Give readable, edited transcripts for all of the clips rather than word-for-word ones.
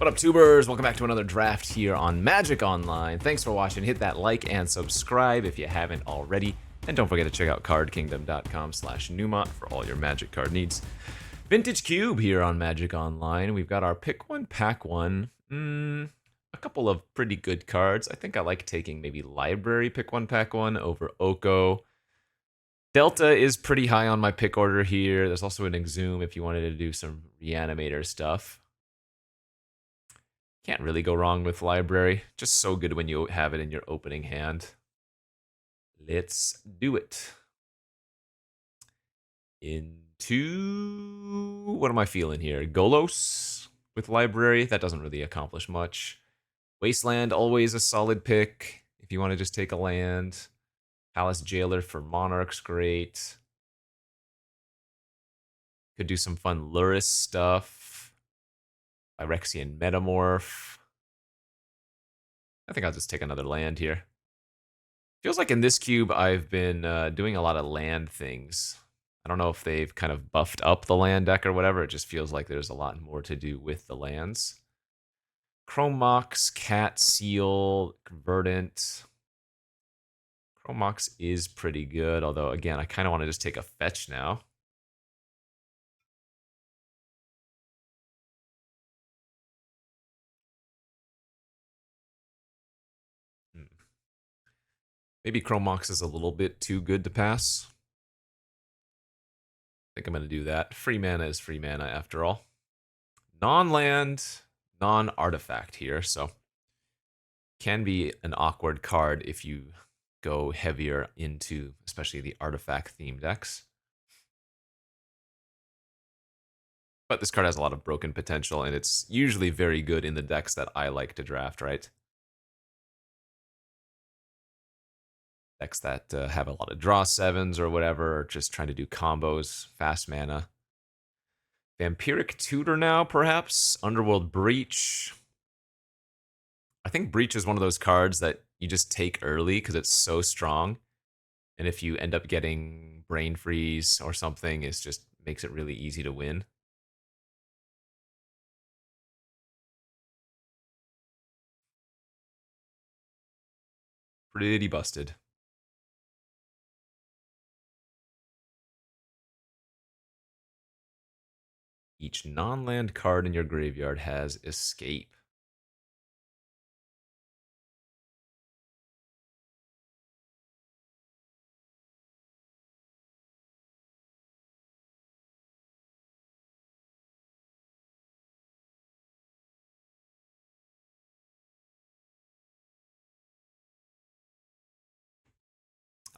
What up, tubers? Welcome back to another draft here on Magic Online. Thanks for watching. Hit that like and subscribe if you haven't already. And don't forget to check out cardkingdom.com/Numot for all your Magic card needs. Vintage Cube here on Magic Online. We've got our pick one, pack one. A couple of pretty good cards. I think I like taking maybe Library pick one, pack one over Oko. Delta is pretty high on my pick order here. There's also an Exhume if you wanted to do some Reanimator stuff. Can't really go wrong with Library. Just so good when you have it in your opening hand. Let's do it. Into... what am I feeling here? Golos with Library. That doesn't really accomplish much. Wasteland, always a solid pick if you want to just take a land. Palace Jailer for Monarchs, great. Could do some fun Luris stuff. Phyrexian Metamorph. I think I'll just take another land here. Feels like in this cube I've been doing a lot of land things. I don't know if they've kind of buffed up the land deck or whatever. It just feels like there's a lot more to do with the lands. Chrome Mox, Cat, Seal, Verdant. Chrome Mox is pretty good, although again, I kind of want to just take a fetch now. Maybe Chrome Mox is a little bit too good to pass. I think I'm going to do that. Free mana is free mana after all. Non-land, non-artifact here, so can be an awkward card if you go heavier into especially the artifact theme decks. But this card has a lot of broken potential, and it's usually very good in the decks that I like to draft, right? Decks that have a lot of draw sevens or whatever, or just trying to do combos, fast mana. Vampiric Tutor now, perhaps? Underworld Breach. I think Breach is one of those cards that you just take early because it's so strong. And if you end up getting Brain Freeze or something, it just makes it really easy to win. Pretty busted. Each non-land card in your graveyard has Escape.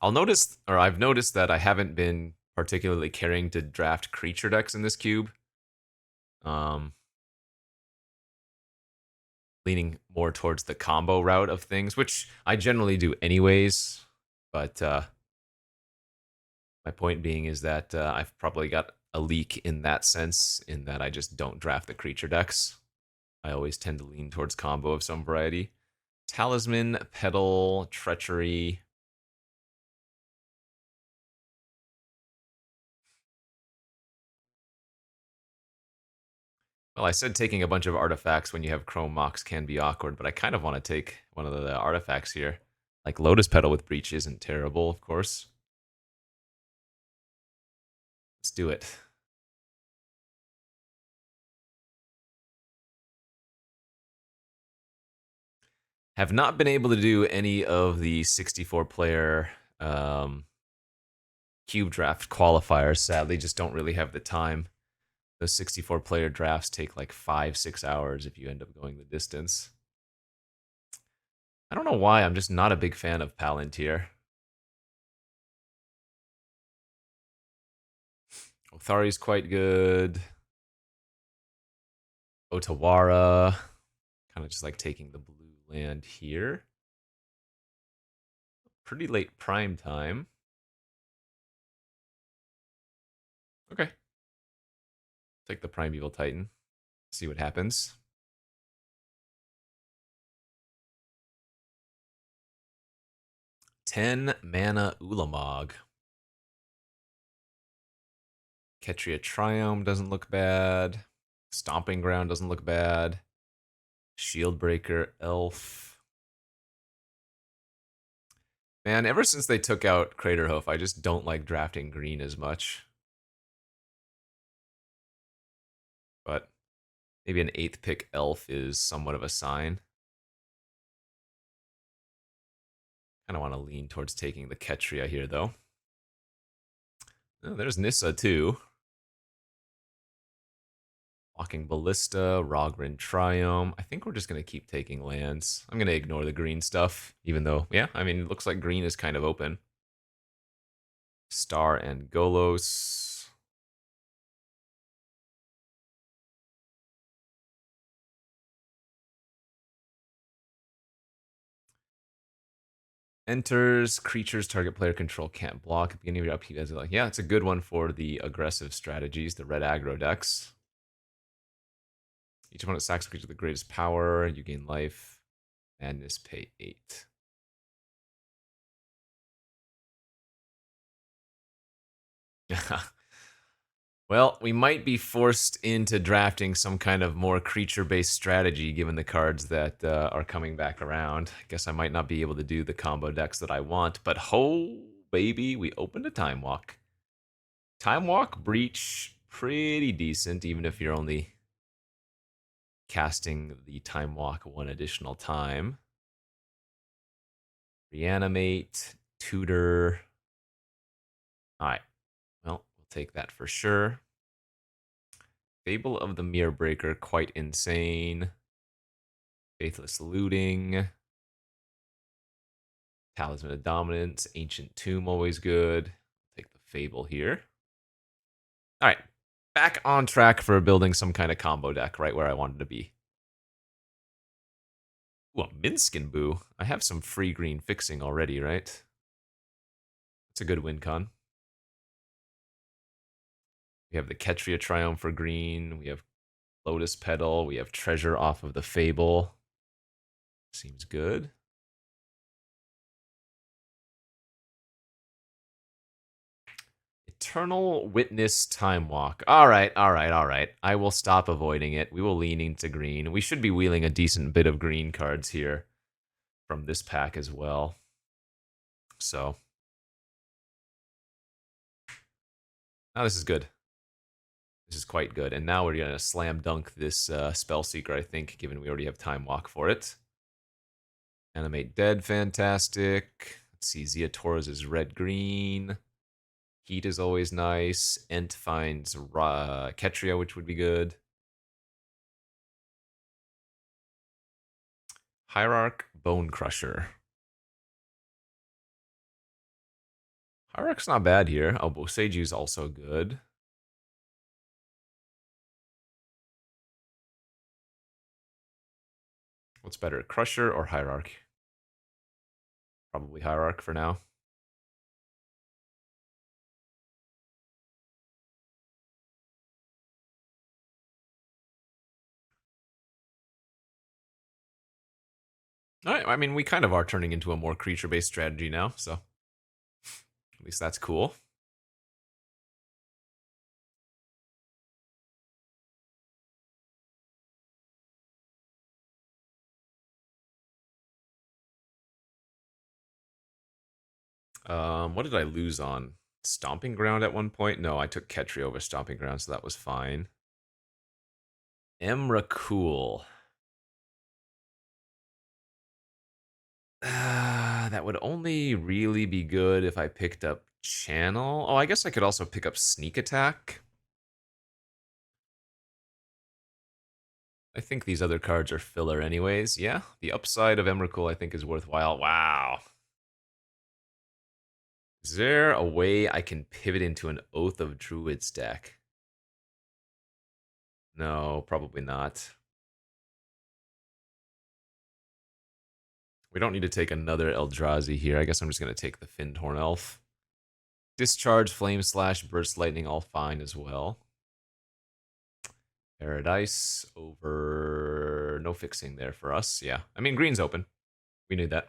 I've noticed that I haven't been particularly caring to draft creature decks in this cube. Leaning more towards the combo route of things, which I generally do anyways. But my point being is that I've probably got a leak in that sense, in that I just don't draft the creature decks. I always tend to lean towards combo of some variety. Talisman, Petal, Treachery. Well, I said taking a bunch of artifacts when you have Chrome Mox can be awkward, but I kind of want to take one of the artifacts here. Like Lotus Petal with Breach isn't terrible, of course. Let's do it. Have not been able to do any of the 64-player cube draft qualifiers. Sadly, just don't really have the time. Those 64-player drafts take like 5-6 hours if you end up going the distance. I don't know why, I'm just not a big fan of Palantir. Othari's quite good. Otawara. Kind of just like taking the blue land here. Pretty late prime time. Okay. Take the Primeval Titan. See what happens. Ten mana Ulamog. Ketria Triome doesn't look bad. Stomping Ground doesn't look bad. Shieldbreaker, Elf. Man, ever since they took out Craterhoof, I just don't like drafting green as much. But maybe an 8th pick Elf is somewhat of a sign. Kind of want to lean towards taking the Ketria here, though. Oh, there's Nissa, too. Walking Ballista, Rogrin Triome. I think we're just going to keep taking lands. I'm going to ignore the green stuff, even though, yeah, I mean, it looks like green is kind of open. Star and Golos. Enters, creatures target player control can't block. At the beginning of your upkeep, like, yeah, it's a good one for the aggressive strategies, the red aggro decks. Each opponent sacks a creature with the greatest power. You gain life. Madness, pay 8. Well, we might be forced into drafting some kind of more creature-based strategy given the cards that are coming back around. I guess I might not be able to do the combo decks that I want, but ho, baby, we opened a Time Walk. Time Walk, Breach, pretty decent, even if you're only casting the Time Walk one additional time. Reanimate, Tutor. All right, well, we'll take that for sure. Fable of the Mirror Breaker, quite insane. Faithless Looting. Talisman of Dominance. Ancient Tomb, always good. Take the Fable here. All right, back on track for building some kind of combo deck, right where I wanted to be. Ooh, a Minskin Boo. I have some free green fixing already, right? It's a good win con. We have the Ketria Triumph for green. We have Lotus Petal. We have Treasure off of the Fable. Seems good. Eternal Witness Time Walk. All right, all right, all right. I will stop avoiding it. We will lean into green. We should be wheeling a decent bit of green cards here from this pack as well. So, now this is good. This is quite good. And now we're going to slam dunk this Spellseeker, I think, given we already have Time Walk for it. Animate Dead, fantastic. Let's see, Zia Torres is red-green. Heat is always nice. Ent finds Ketria, which would be good. Hierarch, Bone Crusher. Hierarch's not bad here. Oh, Boseju's also good. What's better, Crusher or Hierarch? Probably Hierarch for now. All right, I mean, we kind of are turning into a more creature-based strategy now, so at least that's cool. What did I lose on? Stomping Ground at one point? No, I took Ketria over Stomping Ground, so that was fine. Emrakul. That would only really be good if I picked up Channel. Oh, I guess I could also pick up Sneak Attack. I think these other cards are filler anyways. Yeah, the upside of Emrakul I think is worthwhile. Wow. Is there a way I can pivot into an Oath of Druids deck? No, probably not. We don't need to take another Eldrazi here. I guess I'm just going to take the Findhorn Elf. Discharge, Flame Slash, Burst Lightning, all fine as well. Paradise over... No fixing there for us. Yeah, I mean, green's open. We knew that.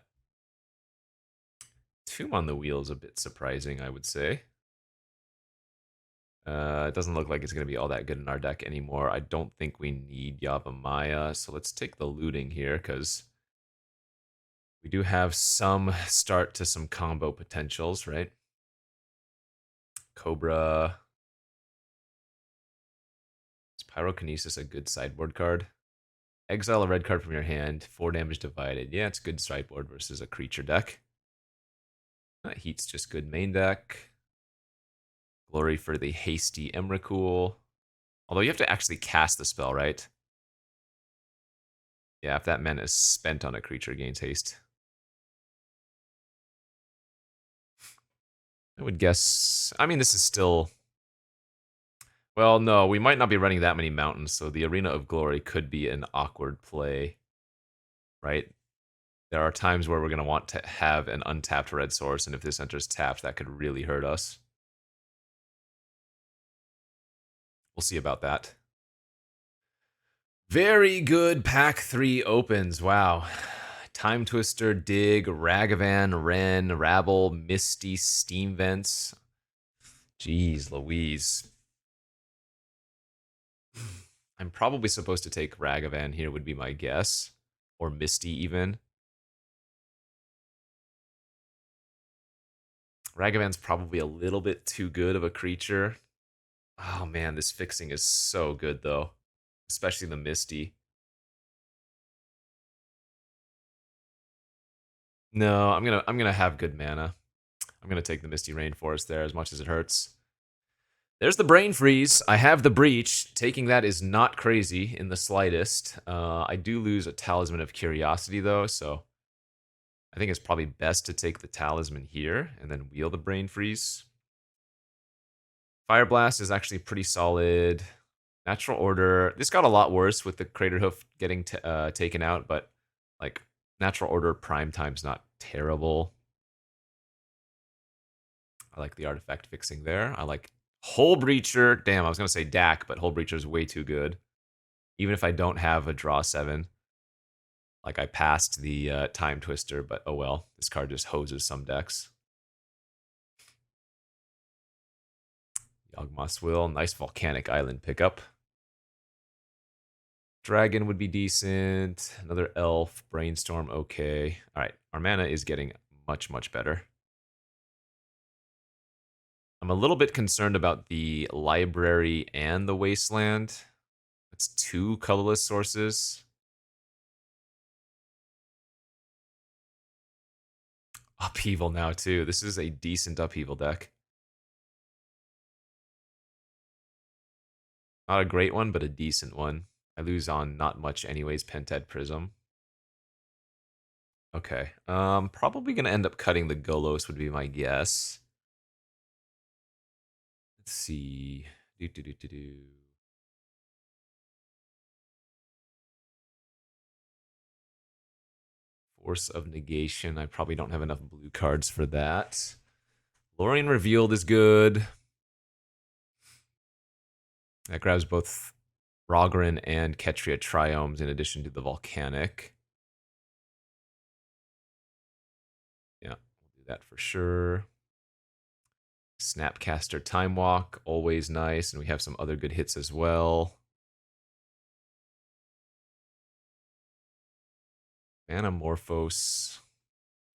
Tomb on the Wheel is a bit surprising, I would say. It doesn't look like it's going to be all that good in our deck anymore. I don't think we need Yavimaya, so let's take the looting here, because we do have some start to some combo potentials, right? Cobra. Is Pyrokinesis a good sideboard card? Exile a red card from your hand, 4 damage divided. Yeah, it's good sideboard versus a creature deck. Heat's just good main deck. Glory for the hasty Emrakul. Although you have to actually cast the spell, right? Yeah, if that mana is spent on a creature, gains haste. I would guess... I mean, this is still... Well, no, we might not be running that many mountains, so the Arena of Glory could be an awkward play, right? There are times where we're going to want to have an untapped red source, and if this enters tapped, that could really hurt us. We'll see about that. Very good pack 3 opens. Wow. Time Twister, Dig, Ragavan, Wrenn, Rabble, Misty, Steam Vents. Jeez Louise. I'm probably supposed to take Ragavan here, would be my guess. Or Misty, even. Ragavan's probably a little bit too good of a creature. Oh man, this fixing is so good, though. Especially the Misty. No, I'm gonna have good mana. I'm gonna take the Misty Rainforest there, as much as it hurts. There's the Brain Freeze. I have the Breach. Taking that is not crazy in the slightest. I do lose a Talisman of Curiosity, though, so I think it's probably best to take the Talisman here and then wheel the Brain Freeze. Fire Blast is actually pretty solid. Natural Order. This got a lot worse with the Crater Hoof getting taken out, but like Natural Order Prime Time's not terrible. I like the artifact fixing there. I like Hull Breacher. Damn, I was going to say DAC, but Hull Breacher is way too good. Even if I don't have a draw 7. Like, I passed the Time Twister, but oh well. This card just hoses some decks. Yawgmoth's Will. Nice Volcanic Island pickup. Dragon would be decent. Another Elf. Brainstorm, okay. Alright, our mana is getting much, much better. I'm a little bit concerned about the Library and the Wasteland. That's 2 colorless sources. Upheaval now, too. This is a decent Upheaval deck. Not a great one, but a decent one. I lose on not much anyways, Pented Prism. Okay. Probably going to end up cutting the Golos would be my guess. Let's see. Force of Negation. I probably don't have enough blue cards for that. Lorien Revealed is good. That grabs both Rogren and Ketria Triomes in addition to the Volcanic. Yeah, we'll do that for sure. Snapcaster Time Walk, always nice, and we have some other good hits as well. Anamorphose,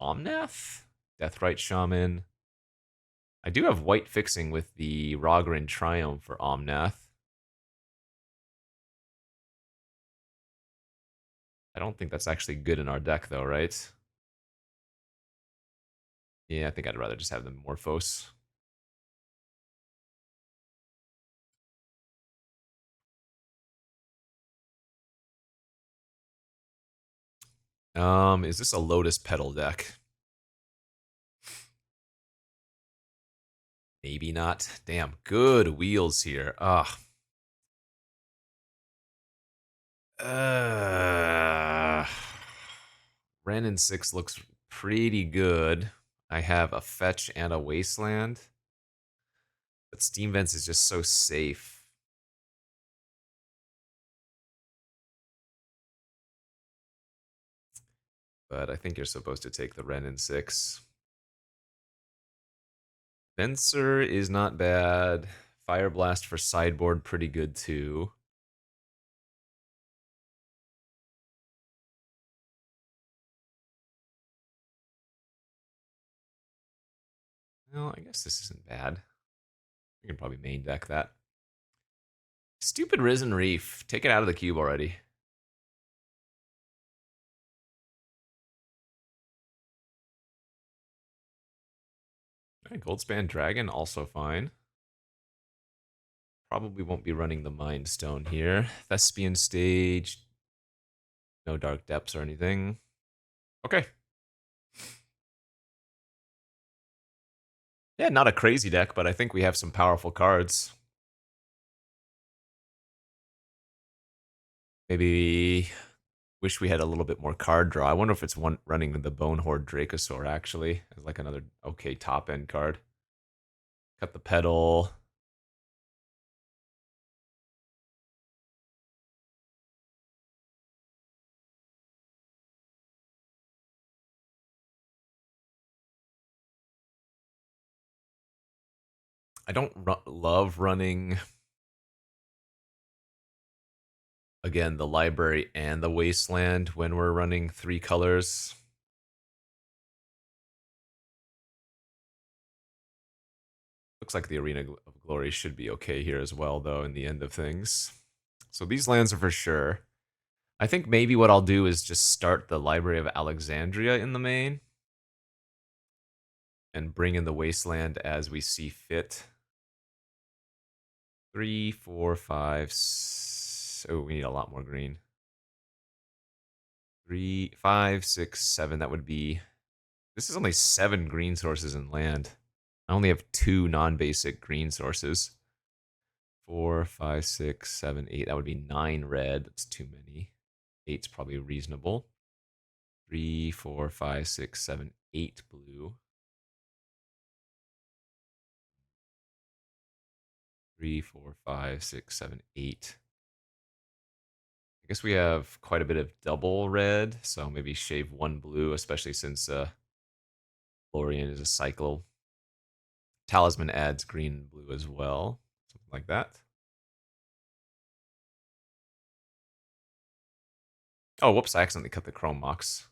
Omnath, Deathrite Shaman. I do have white fixing with the Rogren Triumph for Omnath. I don't think that's actually good in our deck, though, right? Yeah, I think I'd rather just have the Morphos. Is this a Lotus Petal deck? Maybe not. Damn, good wheels here. Ugh. Wrenn and 6 looks pretty good. I have a Fetch and a Wasteland. But Steam Vents is just so safe. But I think you're supposed to take the Wrenn and 6. Fencer is not bad. Fire Blast for sideboard, pretty good too. Well, I guess this isn't bad. We can probably main deck that. Stupid Risen Reef. Take it out of the cube already. Goldspan Dragon, also fine. Probably won't be running the Mind Stone here. Thespian Stage. No Dark Depths or anything. Okay. Yeah, not a crazy deck, but I think we have some powerful cards. Maybe wish we had a little bit more card draw. I wonder if it's running the Bone Horde Dracosaur, actually, as like another okay top-end card. Cut the Pedal. I don't love running, again, the Library and the Wasteland when we're running 3 colors. Looks like the Arena of Glory should be okay here as well, though, in the end of things. So these lands are for sure. I think maybe what I'll do is just start the Library of Alexandria in the main and bring in the Wasteland as we see fit. 3, 4, 5. Oh, we need a lot more green. 3, 5, 6, 7. That would be. This is only 7 green sources in land. I only have 2 non-basic green sources. 4, 5, 6, 7, 8. That would be 9 red. That's too many. 8's probably reasonable. 3, 4, 5, 6, 7, 8 blue. 3, 4, 5, 6, 7, 8. I guess we have quite a bit of double red, so maybe shave 1 blue, especially since Lorien is a cycle. Talisman adds green and blue as well. Something like that. Oh, whoops, I accidentally cut the Chrome Mox.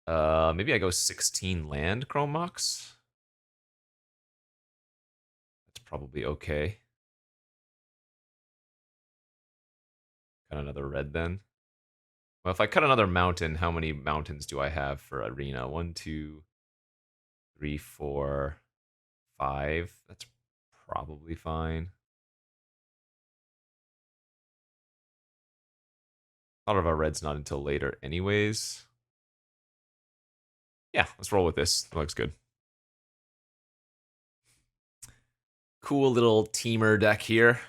Maybe I go 16 land Chrome Mox. That's probably okay. Cut another red then. Well, if I cut another mountain, how many mountains do I have for Arena? 1, 2, 3, 4, 5. That's probably fine. A lot of our red's not until later anyways. Yeah, let's roll with this. That looks good. Cool little Temur deck here.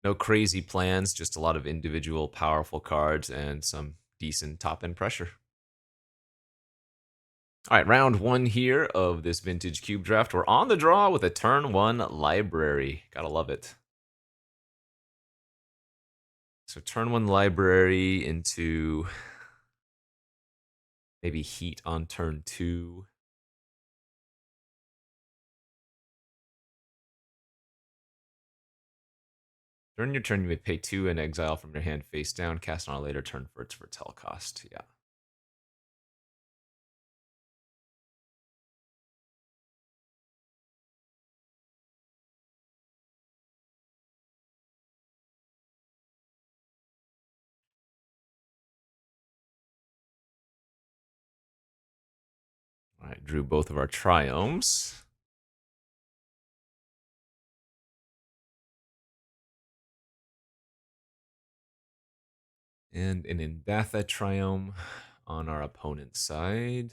No crazy plans, just a lot of individual powerful cards and some decent top-end pressure. All right, round 1 here of this vintage cube draft. We're on the draw with a turn 1 library. Gotta love it. So turn 1 library into maybe heat on turn 2. During your turn, you may pay 2 and exile from your hand face down. Cast on a later turn for its Vertel cost. Yeah. All right, drew both of our triomes. And an Indatha triome on our opponent's side.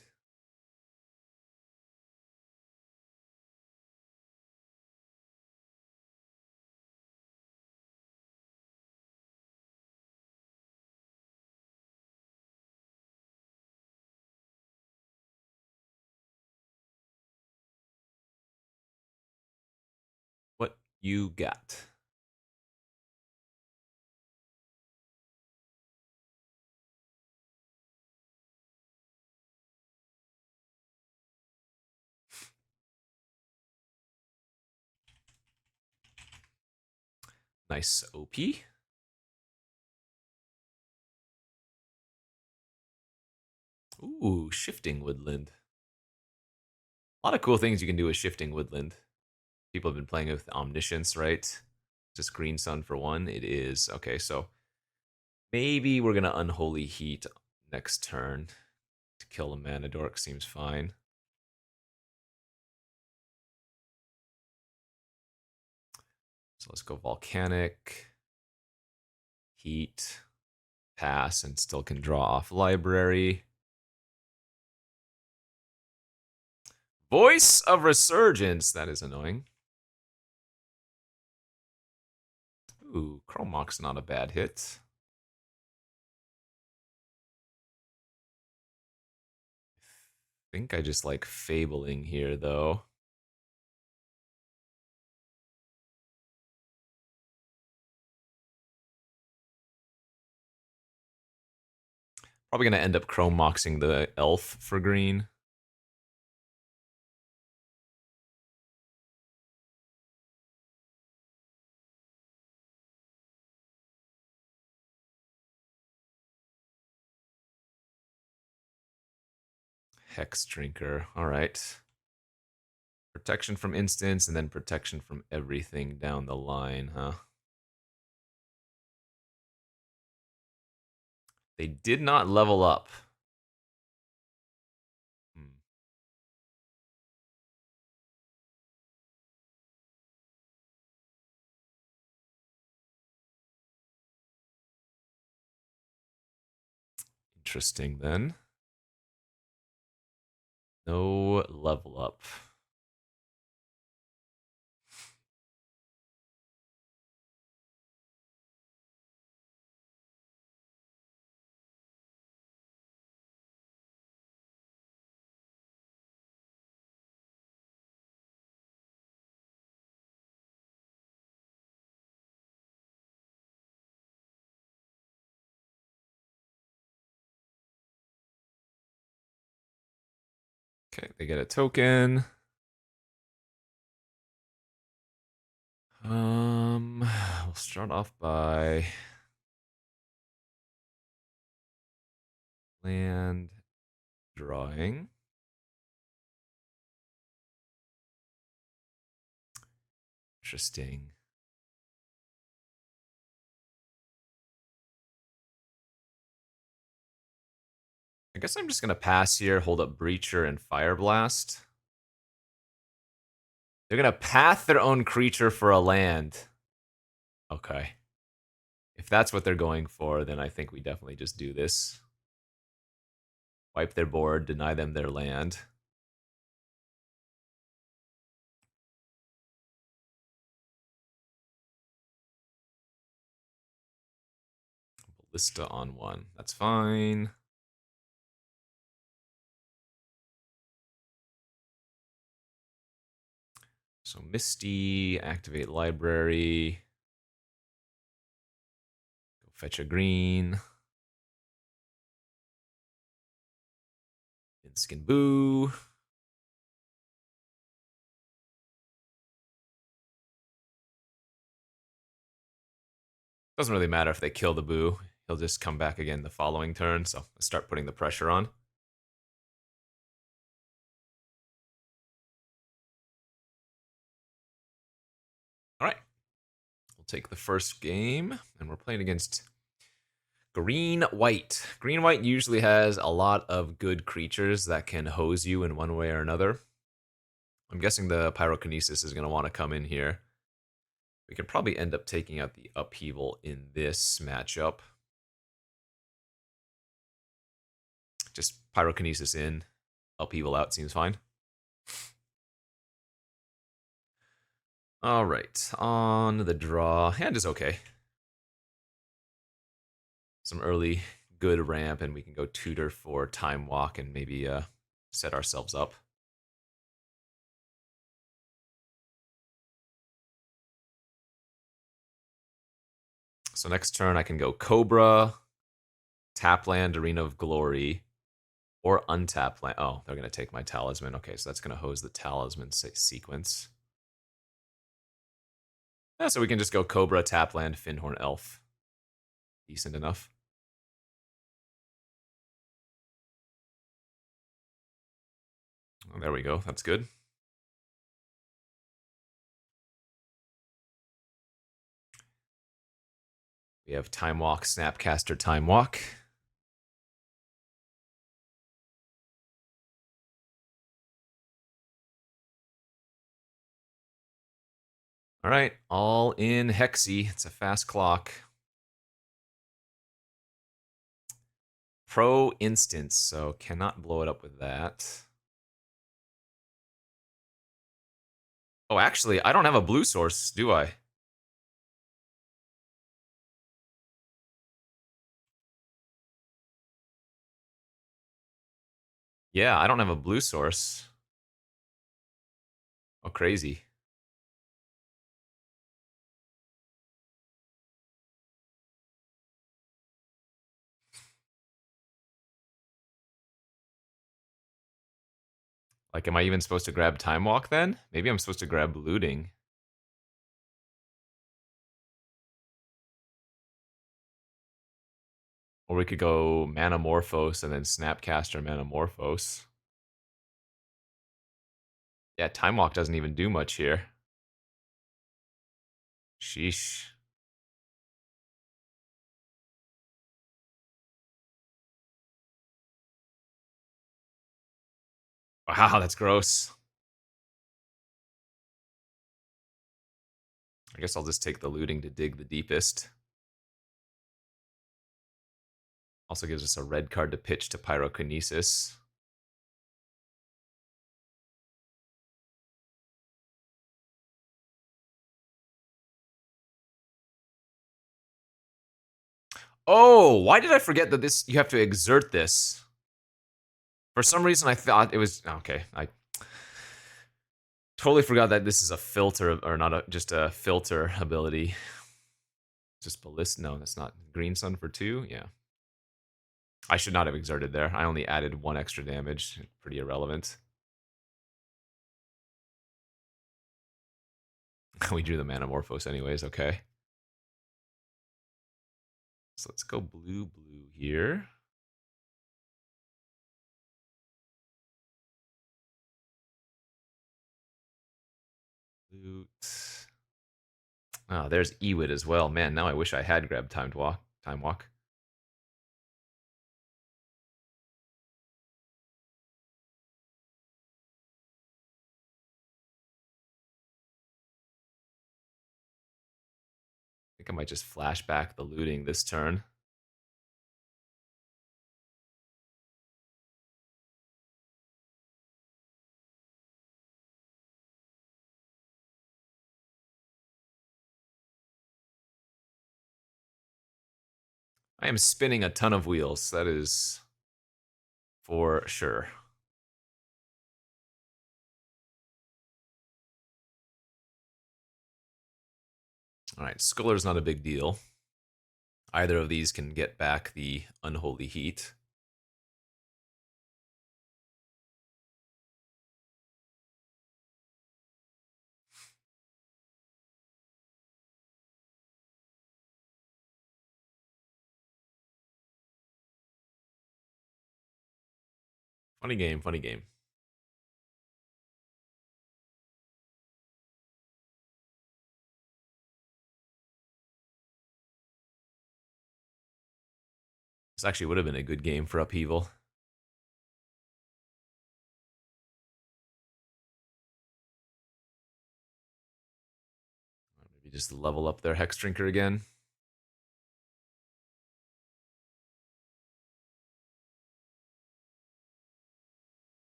What you got? Nice OP. Ooh, Shifting Woodland. A lot of cool things you can do with Shifting Woodland. People have been playing with Omniscience, right? Just Green Sun for one. It is. Okay, so maybe we're going to Unholy Heat next turn to kill a Mana Dork. Seems fine. So let's go Volcanic. Heat. Pass and still can draw off Library. Voice of Resurgence. That is annoying. Ooh, Chromok's not a bad hit. I think I just like Fabling here, though. Probably going to end up Chromoxing the Elf for green. Hex Drinker. All right. Protection from instants and then protection from everything down the line, huh? They did not level up. Interesting then. No level up. Okay, they get a token. We'll start off by land drawing. Interesting. I guess I'm just going to pass here, hold up Breacher and Fire Blast. They're going to path their own creature for a land. Okay. If that's what they're going for, then I think we definitely just do this. Wipe their board, deny them their land. Ballista on one. That's fine. So Misty, activate library. Go fetch a green. Inskin Boo. Doesn't really matter if they kill the Boo. He'll just come back again the following turn, so let's start putting the pressure on. All right. We'll take the first game, and we're playing against Green-White. Green-White usually has a lot of good creatures that can hose you in one way or another. I'm guessing the Pyrokinesis is going to want to come in here. We can probably end up taking out the Upheaval in this matchup. Just Pyrokinesis in, Upheaval out seems fine. All right, on the draw. Hand is okay. Some early good ramp, and we can go tutor for Time Walk and maybe set ourselves up. So next turn I can go Cobra, tap land, Arena of Glory, or untap land. Oh, they're going to take my Talisman. Okay, so that's going to hose the Talisman sequence. Yeah, so we can just go Cobra, Tapland, Finhorn, Elf. Decent enough. Oh, there we go. That's good. We have Time Walk, Snapcaster, Time Walk. All right, all in Hexy. It's a fast clock. Pro instance, so cannot blow it up with that. Oh, actually, I don't have a blue source, do I? Yeah, I don't have a blue source. Oh, crazy. Like, am I even supposed to grab Time Walk then? Maybe I'm supposed to grab Looting. Or we could go Manamorphose and then Snapcaster Manamorphose. Yeah, Time Walk doesn't even do much here. Sheesh. Wow, that's gross. I guess I'll just take the Looting to dig the deepest. Also gives us a red card to pitch to Pyrokinesis. Oh, why did I forget that this you have to exert this? For some reason I thought it was okay. I totally forgot that this is a filter or not just a filter ability. Just ballist. No, that's not Green Sun for 2. Yeah. I should not have exerted there. I only added 1 extra damage. Pretty irrelevant. We drew the Manamorphose anyways, okay. So let's go blue here. Loot. Oh, there's Ewid as well. Man, now I wish I had grabbed Time Walk. Time Walk. I think I might just flash back the looting this turn. I am spinning a ton of wheels. That is for sure. All right, Skuller's not a big deal. Either of these can get back the Unholy Heat. Funny game, funny game. This actually would have been a good game for Upheaval. Maybe just level up their Hex Drinker again.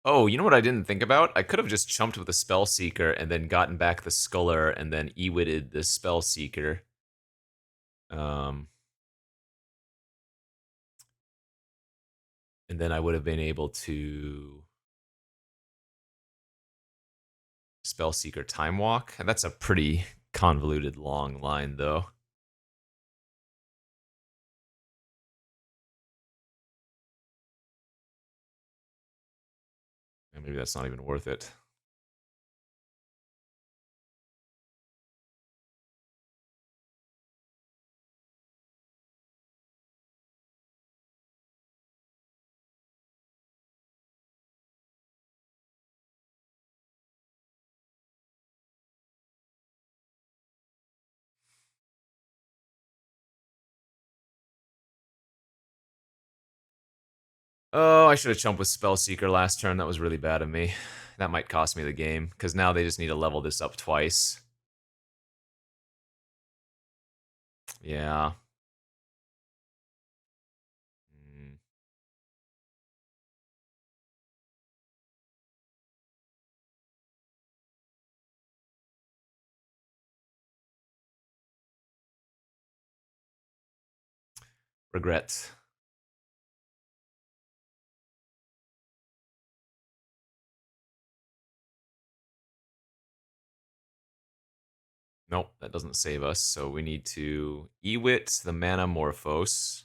Oh, you know what I didn't think about? I could have just chumped with the Spell Seeker and then gotten back the Sculler and then E-witted the Spell Seeker. And then I would have been able to Spell Seeker Time Walk. And that's a pretty convoluted long line, though. And maybe that's not even worth it. Oh, I should have chumped with Spellseeker last turn. That was really bad of me. That might cost me the game, because now they just need to level this up twice. Yeah. Mm. Regret. Nope, that doesn't save us, so we need to Ewit the Mana Morphos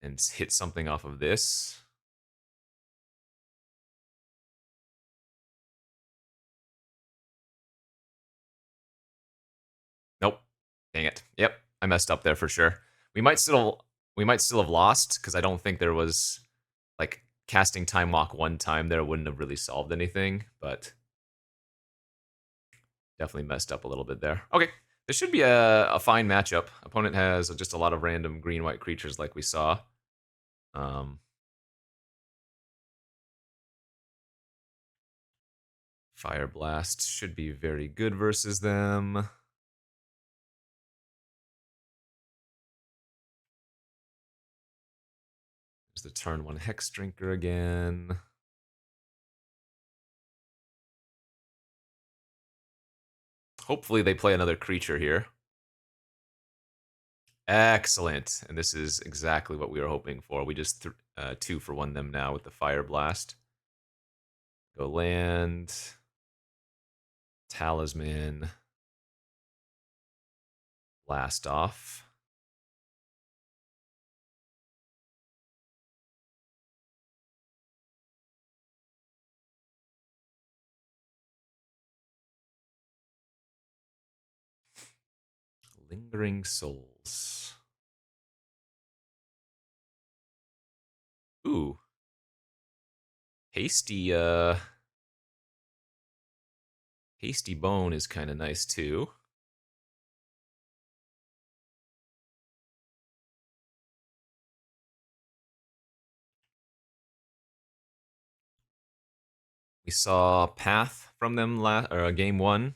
and hit something off of this. Nope. Dang it. Yep, I messed up there for sure. We might still have lost because I don't think there was like casting Time Walk one time there wouldn't have really solved anything, but definitely messed up a little bit there. Okay, this should be a fine matchup. Opponent has just a lot of random green-white creatures like we saw. Fire Blast should be very good versus them. There's the turn 1 Hex Drinker again. Hopefully they play another creature here. Excellent. And this is exactly what we were hoping for. We just 2 for 1 them now with the Fire Blast. Go land. Talisman. Blast off. Lingering Souls. Ooh. Hasty Hasty Bone is kind of nice too. We saw Path from them game 1.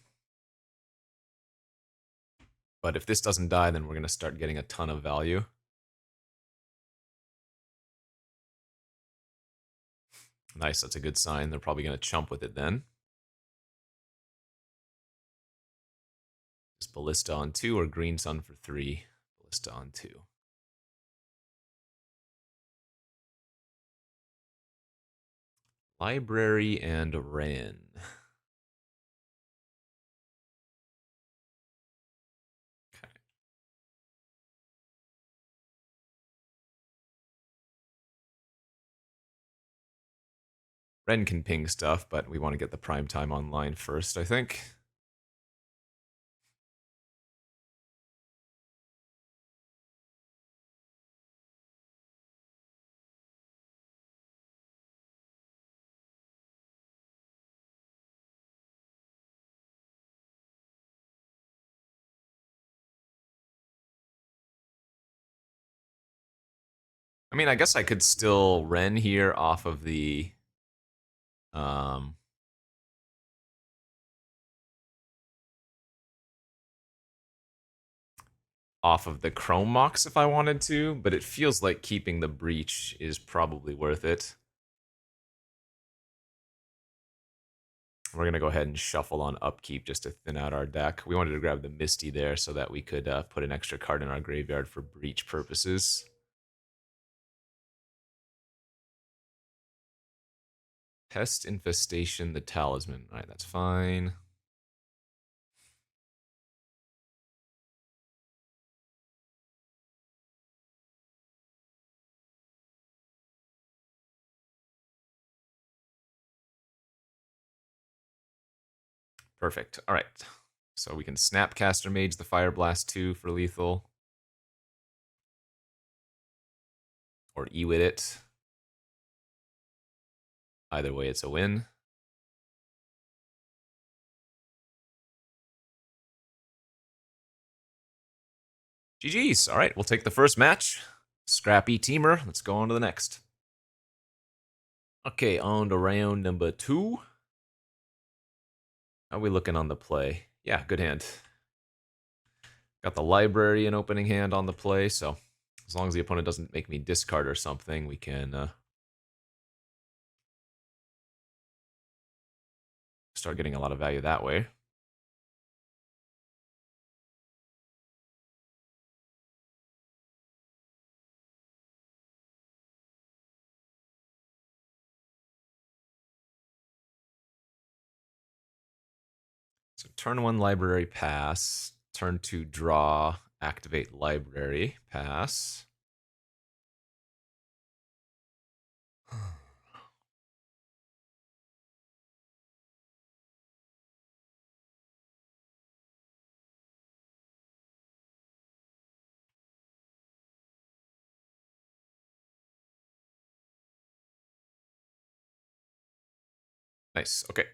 But if this doesn't die, then we're going to start getting a ton of value. Nice, that's a good sign. They're probably going to chump with it then. Just Ballista on 2 or Green Sun for 3. Ballista on 2. Library and Wren. Okay. Wren can ping stuff, but we want to get the prime time online first, I think. I mean, I guess I could still Wren here off of the Chrome Mox if I wanted to, but it feels like keeping the Breach is probably worth it. We're going to go ahead and shuffle on Upkeep just to thin out our deck. We wanted to grab the Misty there so that we could put an extra card in our graveyard for Breach purposes. Pest Infestation, the Talisman. All right, that's fine. Perfect. All right. So we can Snapcaster Mage the Fire Blast 2 for lethal. Or Ewit it. Either way, it's a win. GG's. All right, we'll take the first match. Scrappy Temur. Let's go on to the next. Okay, on to round number 2. How are we looking on the play? Yeah, good hand. Got the library in opening hand on the play, so as long as the opponent doesn't make me discard or something, we can start getting a lot of value that way. So turn 1 library pass, turn 2 draw, activate library pass. Nice. Okay.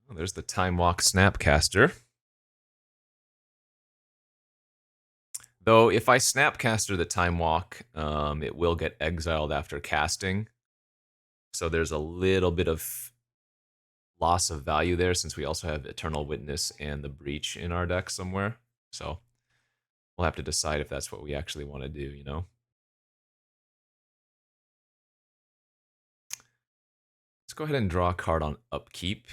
Well, there's the Time Walk Snapcaster. Though if I Snapcaster the Time Walk, it will get exiled after casting. So there's a little bit of loss of value there since we also have Eternal Witness and the Breach in our deck somewhere. So we'll have to decide if that's what we actually want to do, you know? Let's go ahead and draw a card on upkeep.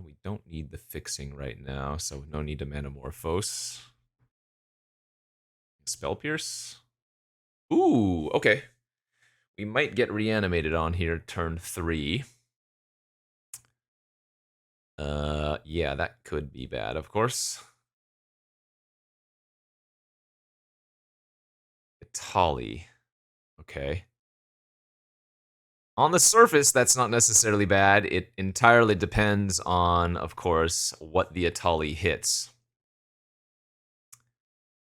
We don't need the fixing right now, so no need to Manamorphose. Spell Pierce? Ooh, okay. We might get reanimated on here turn 3. Yeah, that could be bad, of course. Itali. Okay. On the surface, that's not necessarily bad. It entirely depends on, of course, what the Itali hits.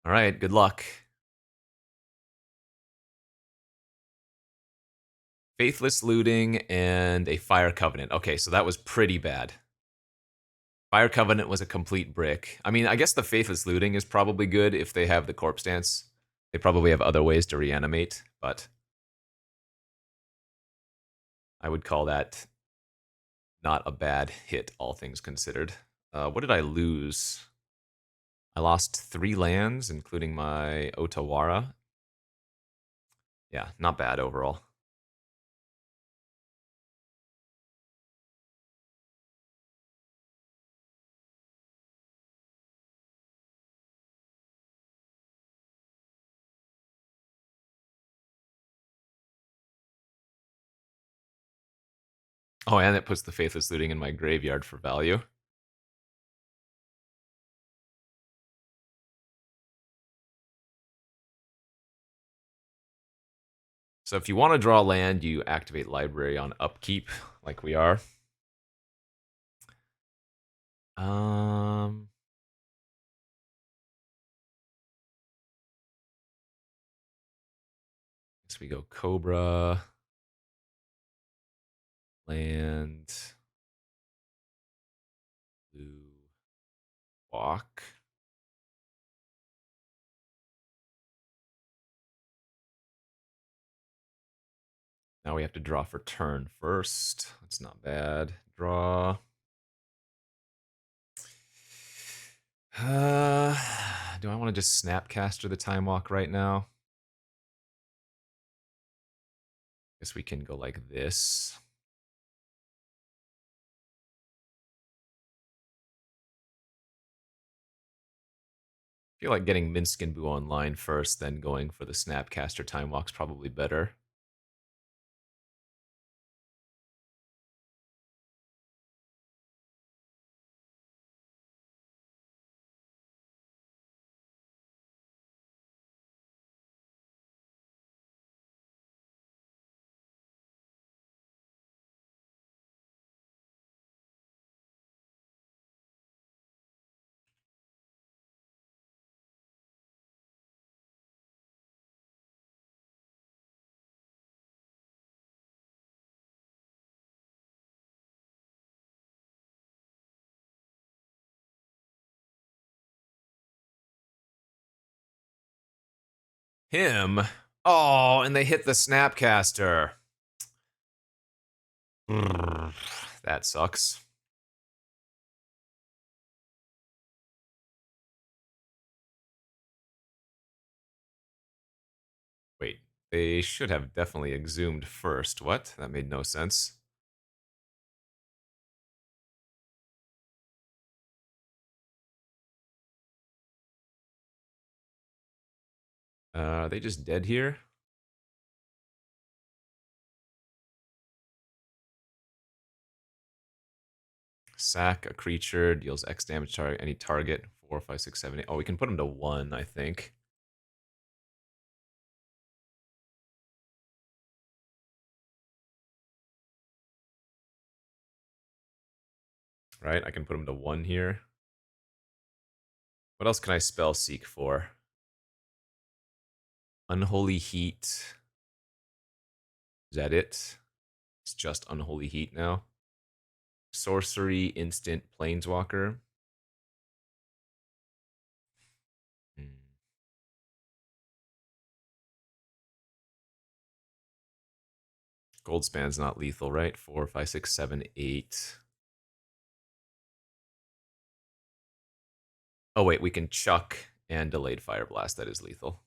All right, good luck. Faithless Looting and a Fire Covenant. Okay, so that was pretty bad. Fire Covenant was a complete brick. I mean, I guess the Faithless Looting is probably good if they have the Corpse Dance. They probably have other ways to reanimate, but I would call that not a bad hit, all things considered. What did I lose? I lost 3 lands, including my Otawara. Yeah, not bad overall. Oh, and it puts the Faithless Looting in my graveyard for value. So if you want to draw land, you activate Library on upkeep, like we are. Guess we go Cobra, land, blue, walk. Now we have to draw for turn first. That's not bad. Draw. Do I want to just Snapcaster the Time Walk right now? Guess we can go like this. I feel like getting Minsc and Boo online first, then going for the Snapcaster Time Walk's probably better. Him. Oh, and they hit the Snapcaster. That sucks. Wait, they should have definitely exhumed first. What? That made no sense. Are they just dead here? Sack a creature, deals X damage to any target. 4, 5, 6, 7, 8. Oh, we can put him to 1, I think. Right, I can put him to 1 here. What else can I spell seek for? Unholy Heat. Is that it? It's just Unholy Heat now. Sorcery, instant, Planeswalker. Goldspan's not lethal, right? 4, 5, 6, 7, 8. Oh, wait, we can chuck and delayed Fire Blast. That is lethal.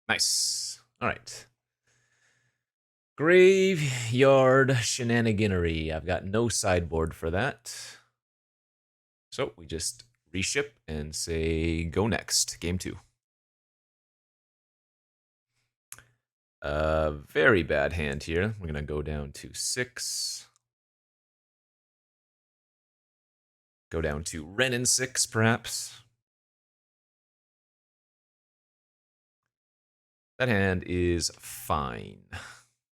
Nice. All right. Graveyard shenaniganery. I've got no sideboard for that. So we just reship and say go next. Game 2. Very bad hand here. We're going to go down to 6. Go down to Ren and 6, perhaps. That hand is fine.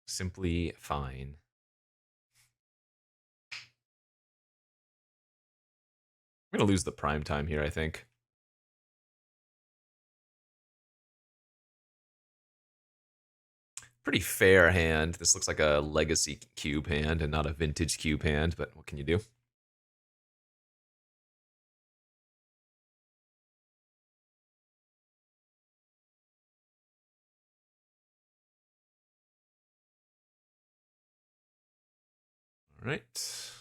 Simply fine. I'm going to lose the prime time here, I think. Pretty fair hand. This looks like a legacy cube hand and not a vintage cube hand, but what can you do? All right.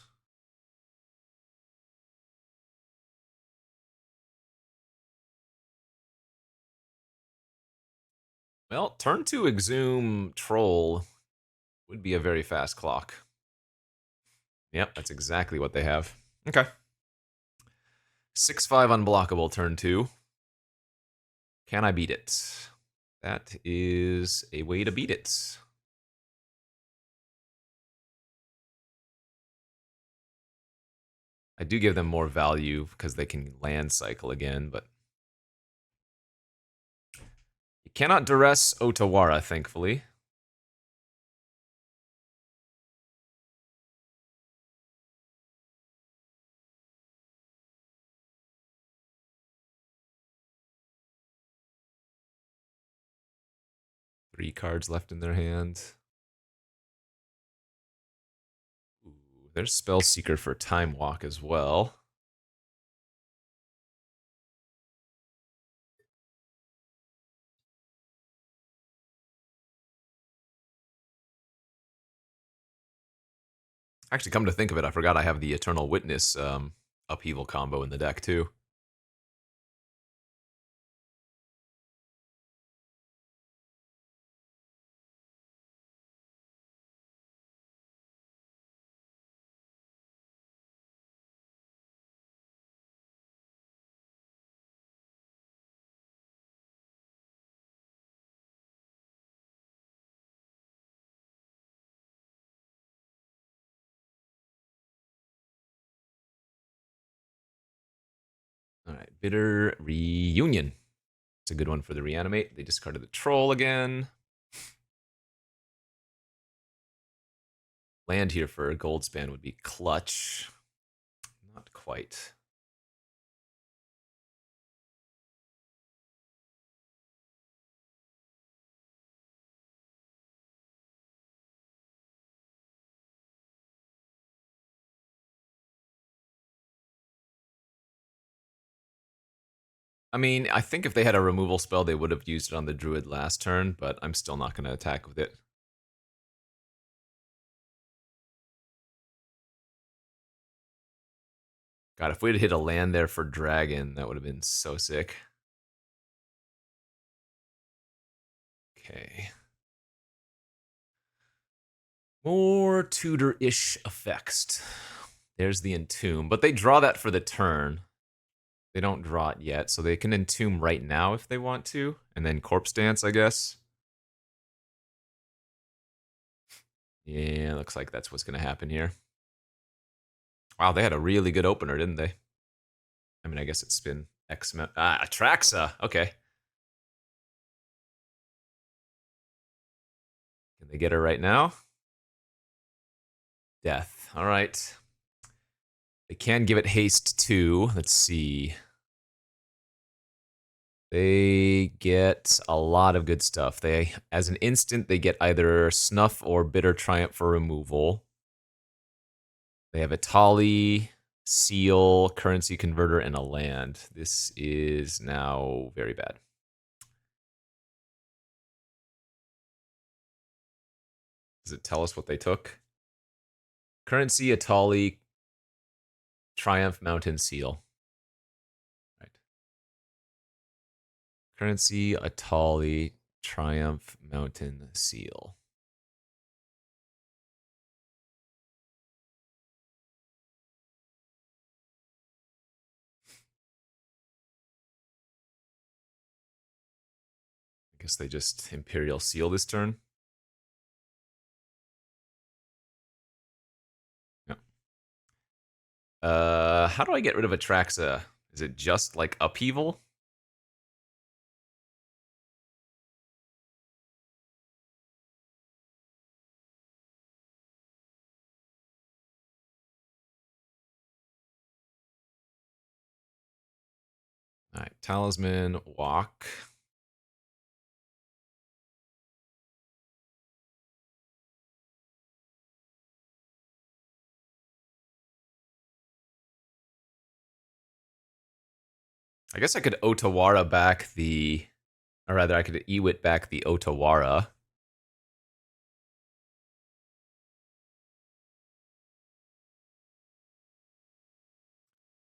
Well, turn 2 Exhume Troll would be a very fast clock. Yep, that's exactly what they have. Okay. 6/5 unblockable turn 2. Can I beat it? That is a way to beat it. I do give them more value because they can land cycle again, but you cannot duress Otawara, thankfully. Three cards left in their hand. Ooh, there's Spellseeker for Time Walk as well. Actually, come to think of it, I forgot I have the Eternal Witness Upheaval combo in the deck, too. Bitter Reunion. It's a good one for the reanimate. They discarded the troll again. Land here for a gold span would be clutch. Not quite. I mean, I think if they had a removal spell, they would have used it on the druid last turn, but I'm still not going to attack with it. God, if we'd hit a land there for dragon, that would have been so sick. Okay. More Tudor-ish effects. There's the Entomb, but they draw that for the turn. They don't draw it yet, so they can Entomb right now if they want to, and then Corpse Dance, I guess. Yeah, looks like that's what's going to happen here. Wow, they had a really good opener, didn't they? I mean, I guess it's been X amount. Atraxa. Okay. Can they get her right now? Death. All right. They can give it haste too. Let's see. They get a lot of good stuff. They, as an instant, they get either Snuff or Bitter Triumph for removal. They have a Tali, Seal, Currency Converter, and a land. This is now very bad. Does it tell us what they took? Currency, Atali, Triumph, Mountain, Seal. Right. Currency, Atali, Triumph, Mountain, Seal. I guess they just Imperial Seal this turn. How do I get rid of Atraxa? Is it just like Upheaval? All right, Talisman, Walk. I guess I could Otawara back the, or rather, I could Ewit back the Otawara.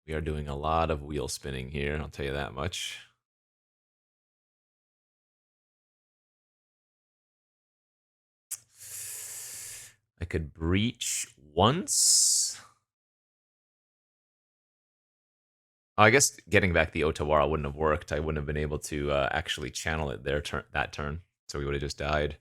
We are doing a lot of wheel spinning here, I'll tell you that much. I could breach once. Oh, I guess getting back the Otawara wouldn't have worked. I wouldn't have been able to actually channel it that turn, so we would have just died.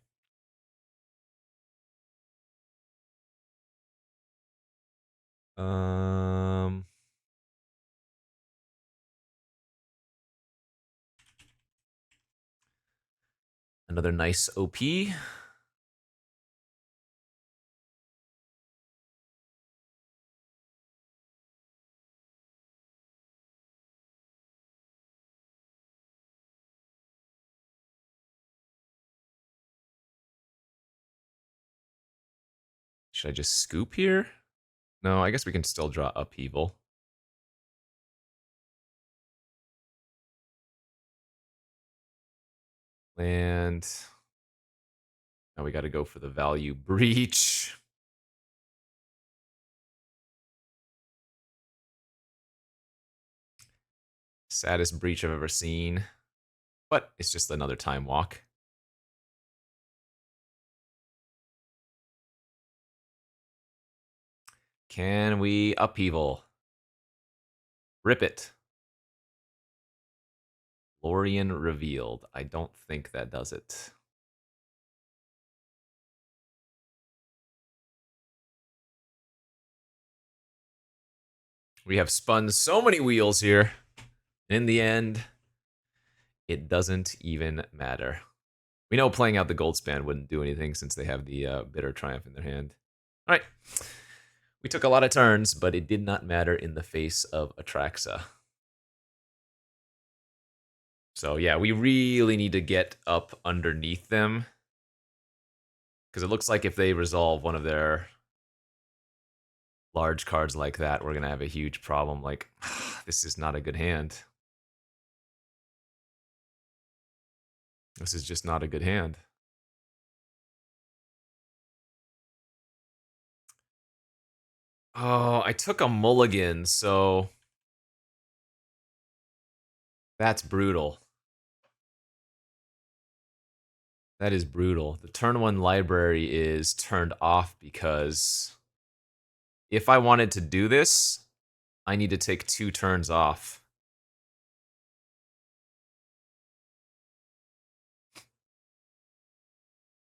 Another nice OP. Should I just scoop here? No, I guess we can still draw Upheaval. And now we got to go for the value breach. Saddest breach I've ever seen. But it's just another time walk. Can we Upheaval? Rip it. Lorien revealed. I don't think that does it. We have spun so many wheels here. In the end, it doesn't even matter. We know playing out the Goldspan wouldn't do anything since they have the Bitter Triumph in their hand. All right. We took a lot of turns, but it did not matter in the face of Atraxa. So yeah, we really need to get up underneath them. Because it looks like if they resolve one of their large cards like that, we're going to have a huge problem. Like, this is not a good hand. This is just not a good hand. Oh, I took a mulligan, so that's brutal. That is brutal. The turn 1 library is turned off because if I wanted to do this, I need to take 2 turns off.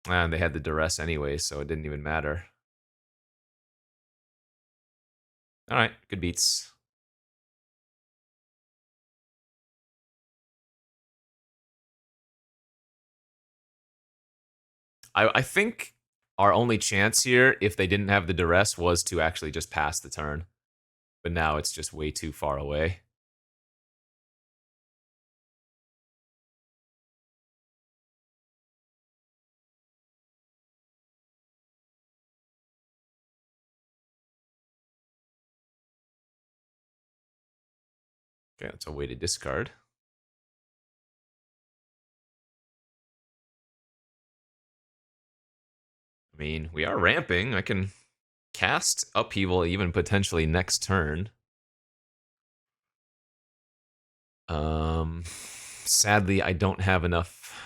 And they had the duress anyway, so it didn't even matter. Alright, good beats. I think our only chance here, if they didn't have the duress, was to actually just pass the turn. But now it's just way too far away. Okay, that's a way to discard. I mean, we are ramping. I can cast Upheaval even potentially next turn. Sadly, I don't have enough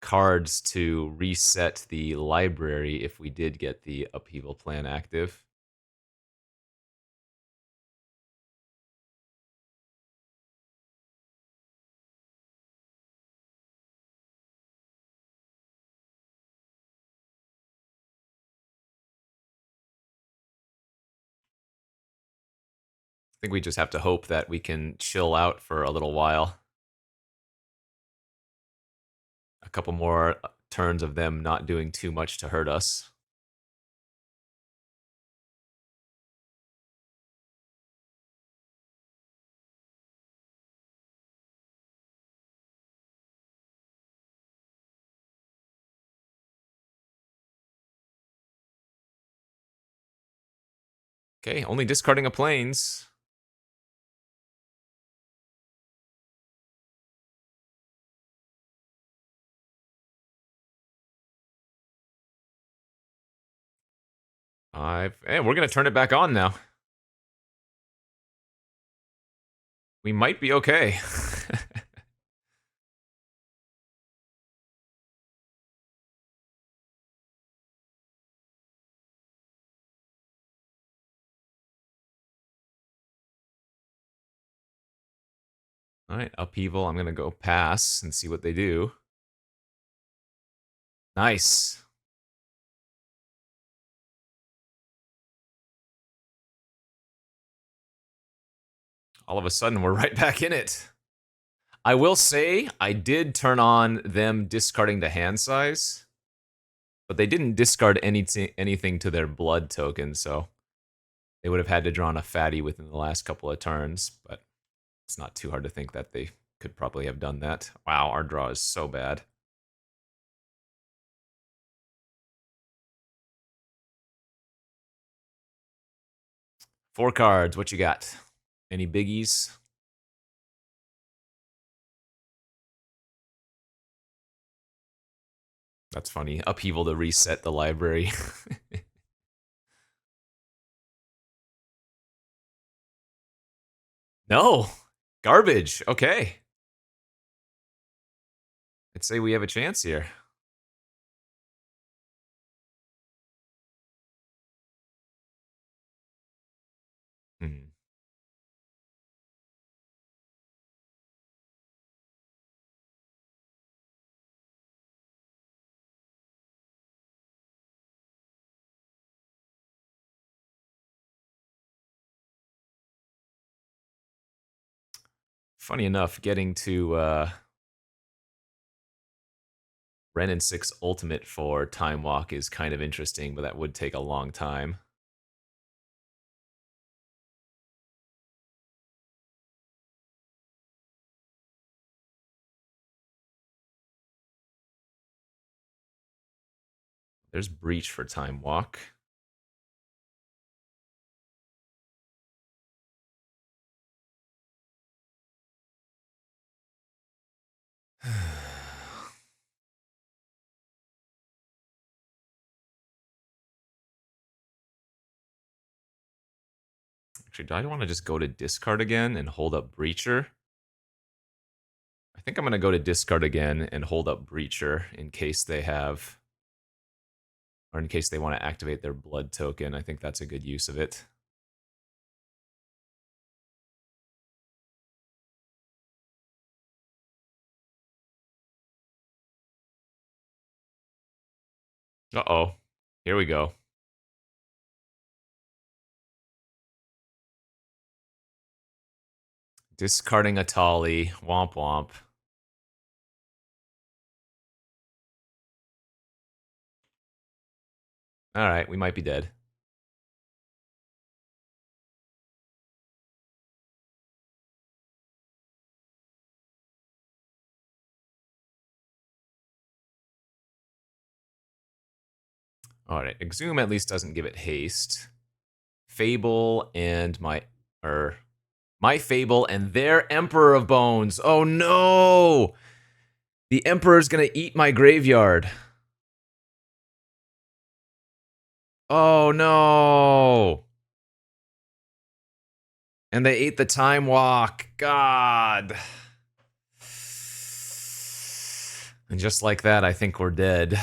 cards to reset the library if we did get the Upheaval plan active. I think we just have to hope that we can chill out for a little while. A couple more turns of them not doing too much to hurt us. Okay, only discarding a plains. Hey, we're gonna turn it back on now. We might be okay. All right, Upheaval. I'm gonna go pass and see what they do. Nice. All of a sudden, we're right back in it. I will say, I did turn on them discarding the hand size, but they didn't discard anything to their blood token, so they would have had to draw on a fatty within the last couple of turns, but it's not too hard to think that they could probably have done that. Wow, our draw is so bad. Four cards, what you got? Any biggies? That's funny. Upheaval to reset the library. No! Garbage. Okay. I'd say we have a chance here. Hmm. Funny enough, getting to Ren and 6 Ultimate for Time Walk is kind of interesting, but that would take a long time. There's Breach for Time Walk. Actually, do I want to just go to discard again and hold up Breacher? I think I'm going to go to discard again and hold up Breacher in case they have, or in case they want to activate their blood token. I think that's a good use of it. Uh-oh. Here we go. Discarding Atali. Womp womp. Alright, we might be dead. Alright, Exhume at least doesn't give it haste. Fable and my Fable and their Emperor of Bones. Oh no! The Emperor's gonna eat my graveyard. Oh no! And they ate the Time Walk. God. And just like that, I think we're dead.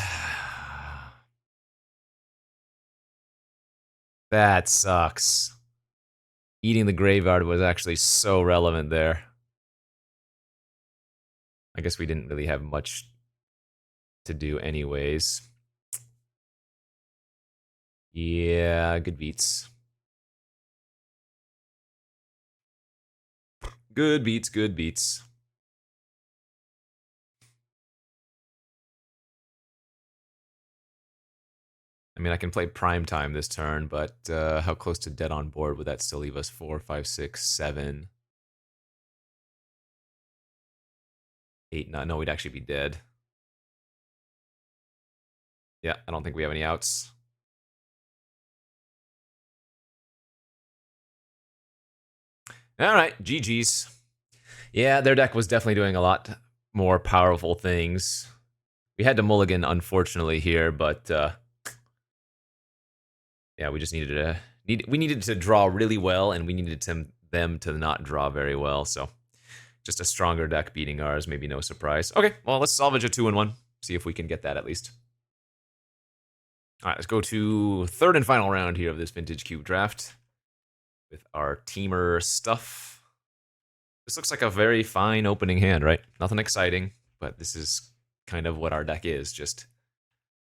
That sucks. Eating the graveyard was actually so relevant there. I guess we didn't really have much to do anyways. Yeah, good beats. Good beats, good beats. I mean, I can play Prime Time this turn, but how close to dead on board would that still leave us? 4, 5, 6, 7, 8, 9. No, we'd actually be dead. Yeah, I don't think we have any outs. Alright, GG's. Yeah, their deck was definitely doing a lot more powerful things. We had to mulligan, unfortunately, here, but yeah, we just needed to draw really well, and we needed them to not draw very well, so just a stronger deck beating ours, maybe no surprise. Okay, well, let's salvage a 2-1, see if we can get that at least. Alright, let's go to third and final round here of this Vintage Cube draft with our Temur stuff. This looks like a very fine opening hand, right? Nothing exciting, but this is kind of what our deck is, just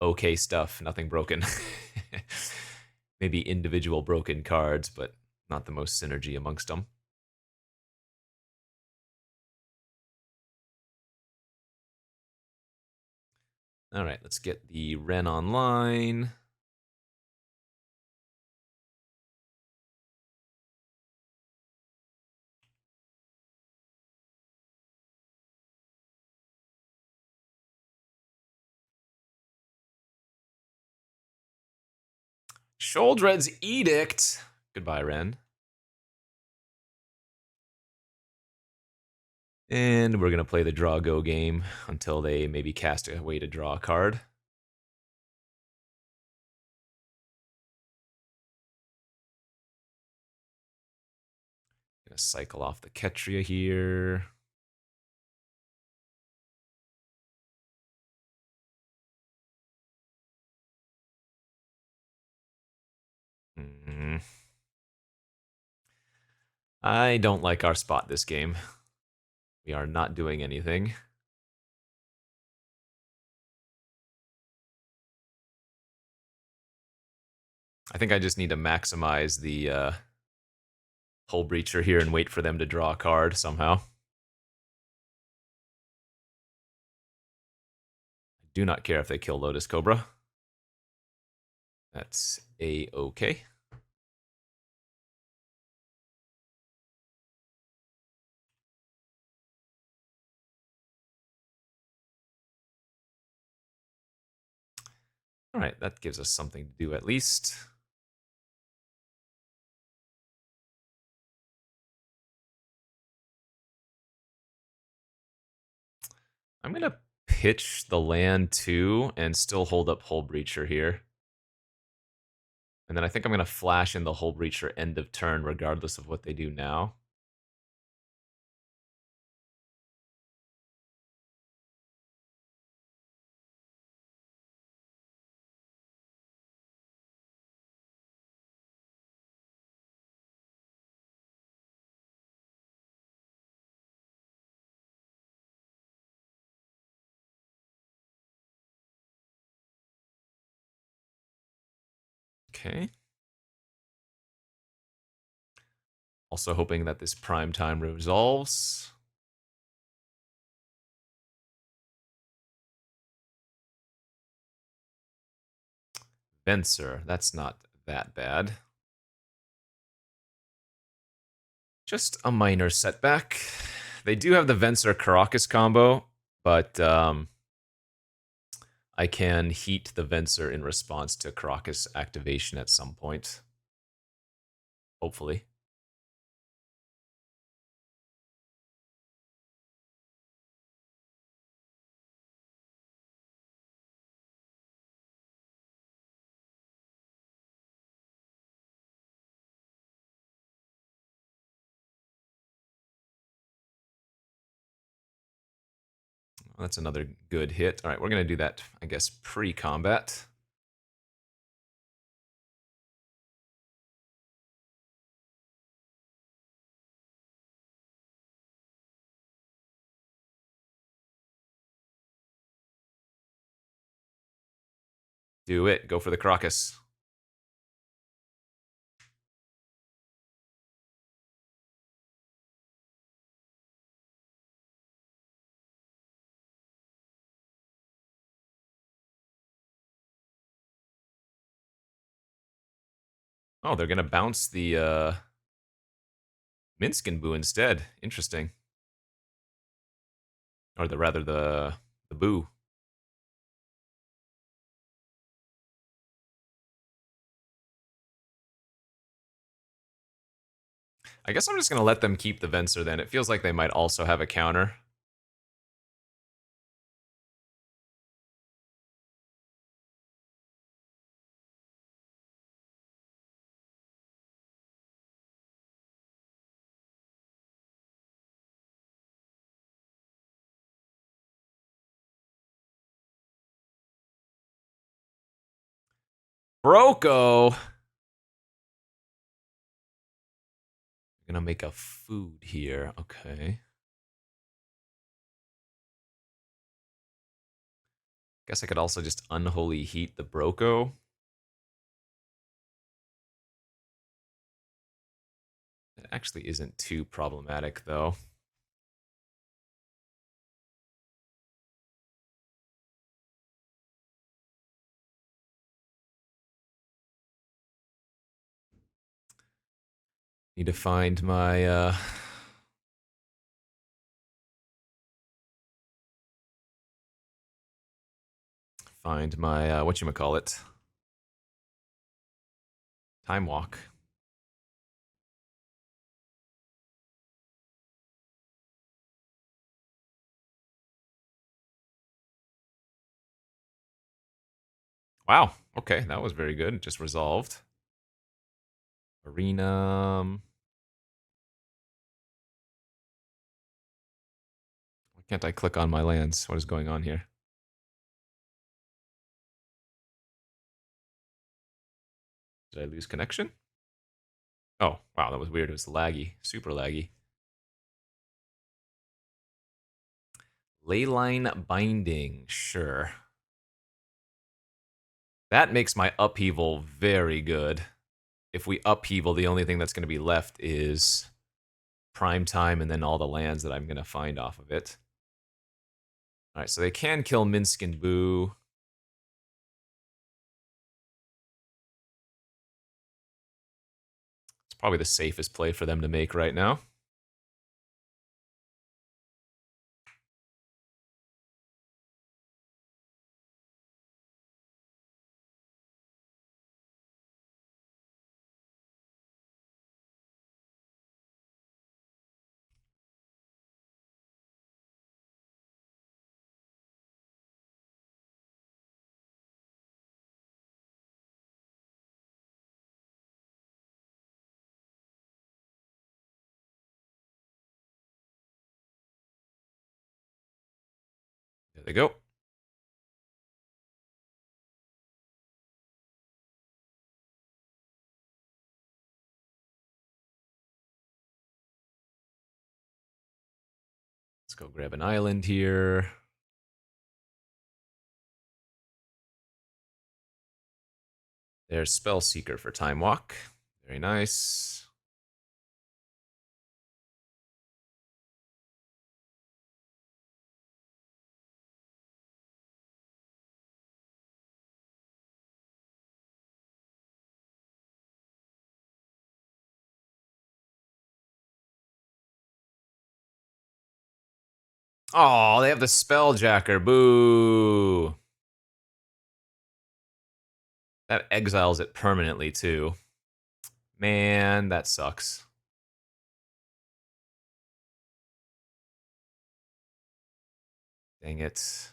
okay stuff, nothing broken. Maybe individual broken cards, but not the most synergy amongst them. All right, let's get the Ren online. Sholdred's Edict. Goodbye, Ren. And we're going to play the draw-go game until they maybe cast a way to draw a card. Gonna cycle off the Ketria here. I don't like our spot this game. We are not doing anything. I think I just need to maximize the Hull Breacher here and wait for them to draw a card somehow. Do not care if they kill Lotus Cobra. That's A-okay. All right, that gives us something to do at least. I'm going to pitch the land too and still hold up Hull Breacher here. And then I think I'm going to flash in the Hull Breacher end of turn regardless of what they do now. Okay. Also hoping that this prime time resolves. Venser, that's not that bad. Just a minor setback. They do have the Venser Caracas combo, but I can heat the Venser in response to Caracas activation at some point. Hopefully. That's another good hit. All right, we're going to do that, I guess, pre-combat. Do it. Go for the Caracas. Oh, they're going to bounce the Minskin Boo instead. Interesting. Or rather the Boo. I guess I'm just going to let them keep the Venser then. It feels like they might also have a counter. Broco! Gonna make a food here. Okay. Guess I could also just unholy heat the Broco. It actually isn't too problematic, though. Need to find my, whatchamacallit? Time Walk. Wow. Okay, that was very good. Just resolved. Arena. Why can't I click on my lands? What is going on here? Did I lose connection? Oh, wow, that was weird. It was laggy. Super laggy. Leyline Binding. Sure. That makes my upheaval very good. If we upheaval, the only thing that's going to be left is prime time and then all the lands that I'm going to find off of it. Alright, so they can kill Minsk and Boo. It's probably the safest play for them to make right now. There they go. Let's go grab an island here. There's Spellseeker for Time Walk. Very nice. Oh, they have the Spelljacker. Boo. That exiles it permanently, too. Man, that sucks. Dang it.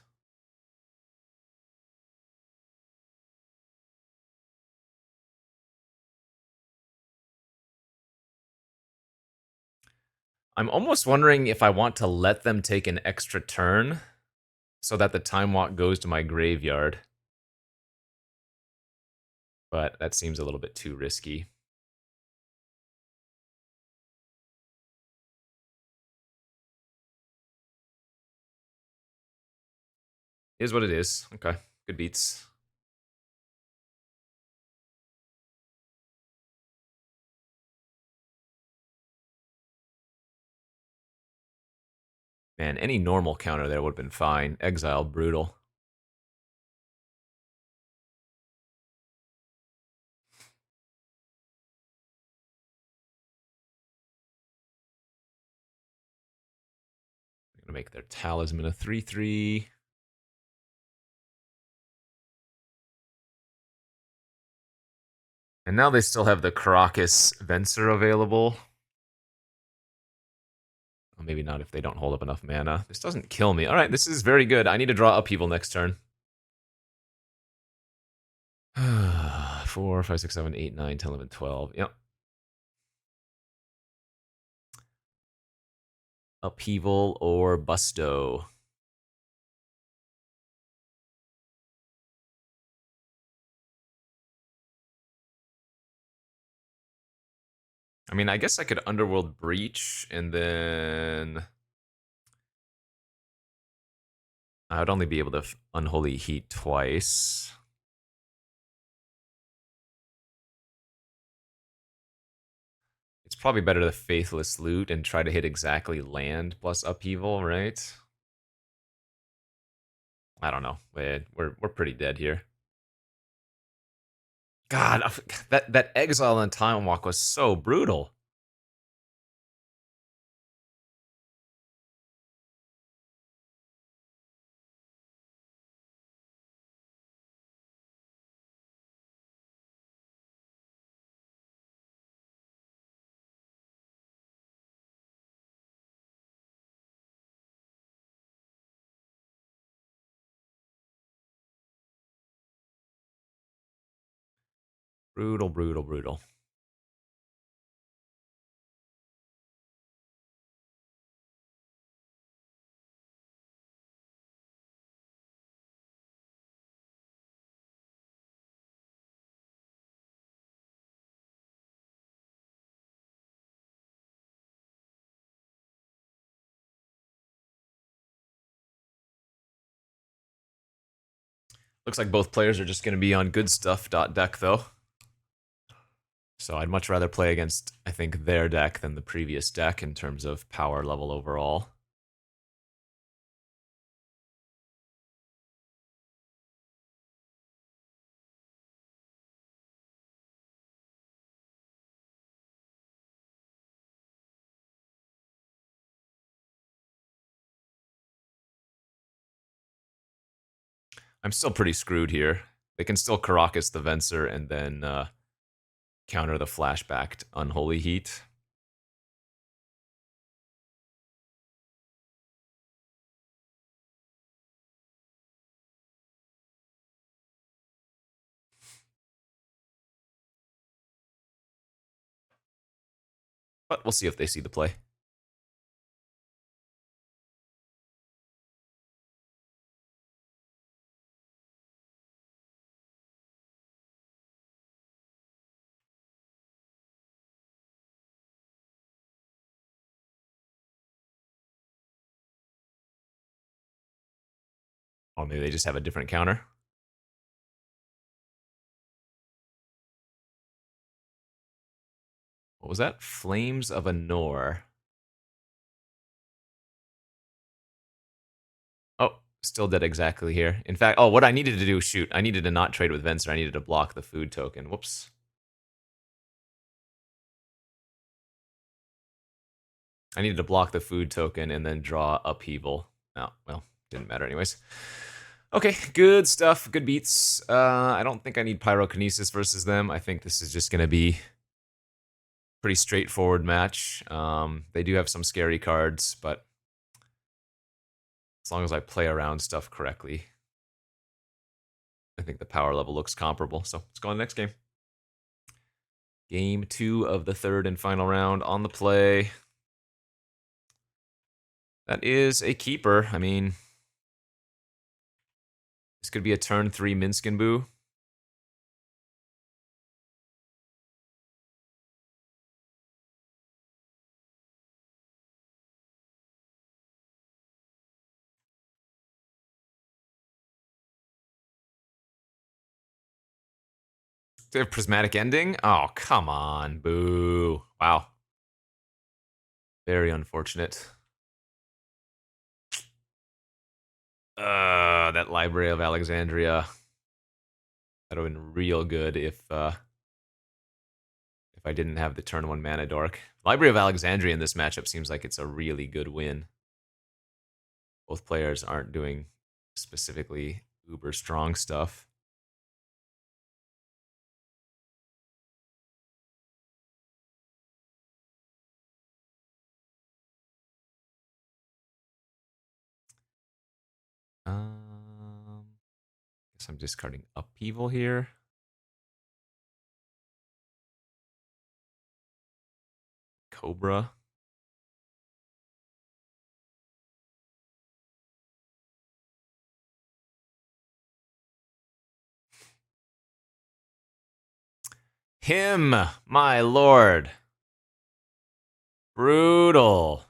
I'm almost wondering if I want to let them take an extra turn so that the Time Walk goes to my graveyard. But that seems a little bit too risky. Is what it is. Okay, good beats. Man, any normal counter there would have been fine. Exile, brutal. I'm gonna make their Talisman a 3/3. And now they still have the Caracas Venser available. Well, maybe not if they don't hold up enough mana. This doesn't kill me. Alright, this is very good. I need to draw Upheaval next turn. 4, 5, 6, 7, 8, 9, 10, 11, 12. Yep. Upheaval or Busto. I mean, I guess I could Underworld Breach, and then I would only be able to Unholy Heat twice. It's probably better to Faithless Loot and try to hit exactly land plus Upheaval, right? I don't know. We're pretty dead here. God, that Exile and Time Walk was so brutal. Brutal, brutal, brutal. Looks like both players are just going to be on good stuff deck, though. So I'd much rather play against, I think, their deck than the previous deck in terms of power level overall. I'm still pretty screwed here. They can still Caracas the Venser and then counter the flashbacked Unholy Heat. But we'll see if they see the play. Or maybe they just have a different counter. What was that? Flames of Anor. Oh, still dead exactly here. In fact, what I needed to do, shoot, I needed to not trade with Venser. I needed to block the food token. Whoops. I needed to block the food token and then draw Upheaval. Oh, well, didn't matter anyways. Okay, good stuff, good beats. I don't think I need Pyrokinesis versus them. I think this is just going to be a pretty straightforward match. They do have some scary cards, but as long as I play around stuff correctly, I think the power level looks comparable. So let's go on to the next game. Game 2 of the third and final round on the play. That is a keeper. I mean, this could be a turn 3 Minskin-Boo. They have Prismatic Ending? Oh, come on, boo. Wow. Very unfortunate. That Library of Alexandria. That would have been real good if I didn't have the turn 1 mana dork. Library of Alexandria in this matchup seems like it's a really good win. Both players aren't doing specifically uber strong stuff. Guess I'm discarding Upheaval here. Cobra. Him, my lord. Brutal.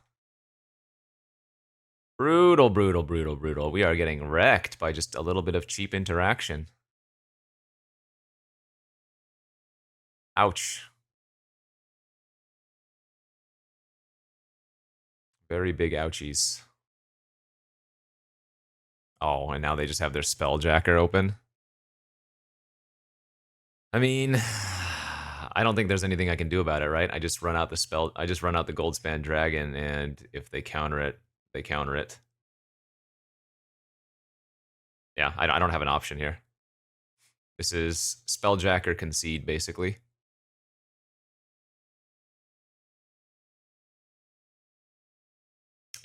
Brutal, brutal, brutal, brutal. We are getting wrecked by just a little bit of cheap interaction. Ouch. Very big ouchies. Oh, and now they just have their Spelljacker open. I mean, I don't think there's anything I can do about it, right? I just run out the Goldspan Dragon, and if they counter it, they counter it. Yeah, I don't have an option here. This is Spelljacker concede, basically.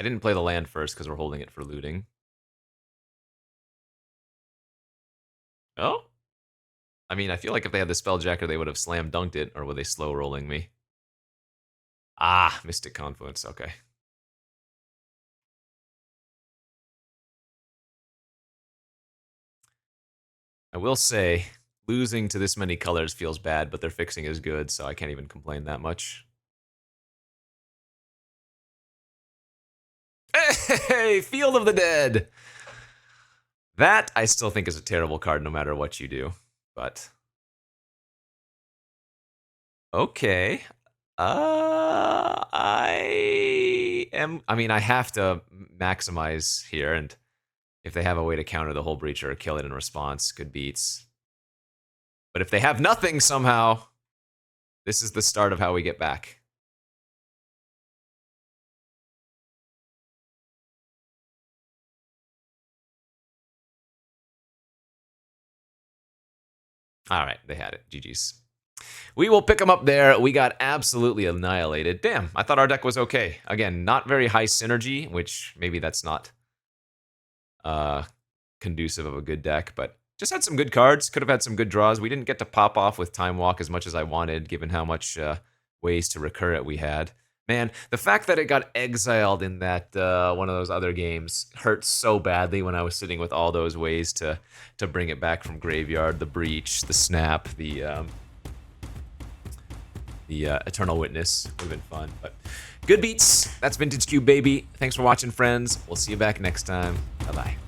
I didn't play the land first because we're holding it for looting. Oh? I mean, I feel like if they had the Spelljacker, they would have slam dunked it, or were they slow rolling me? Ah, Mystic Confluence, okay. I will say, losing to this many colors feels bad, but their fixing is good, so I can't even complain that much. Hey, Field of the Dead! That, I still think is a terrible card no matter what you do, but... Okay. I mean, I have to maximize here, and if they have a way to counter the Hull Breacher or kill it in response, good beats. But if they have nothing somehow, this is the start of how we get back. All right, they had it. GG's. We will pick them up there. We got absolutely annihilated. Damn, I thought our deck was okay. Again, not very high synergy, which maybe that's not conducive of a good deck, but just had some good cards. Could have had some good draws. We didn't get to pop off with Time Walk as much as I wanted, given how much ways to recur it we had. Man, the fact that it got exiled in that one of those other games hurt so badly when I was sitting with all those ways to bring it back from graveyard, the Breach, the Snap, the Eternal Witness. Would have been fun, but good beats. That's Vintage Cube, baby. Thanks for watching, friends. We'll see you back next time. Bye-bye.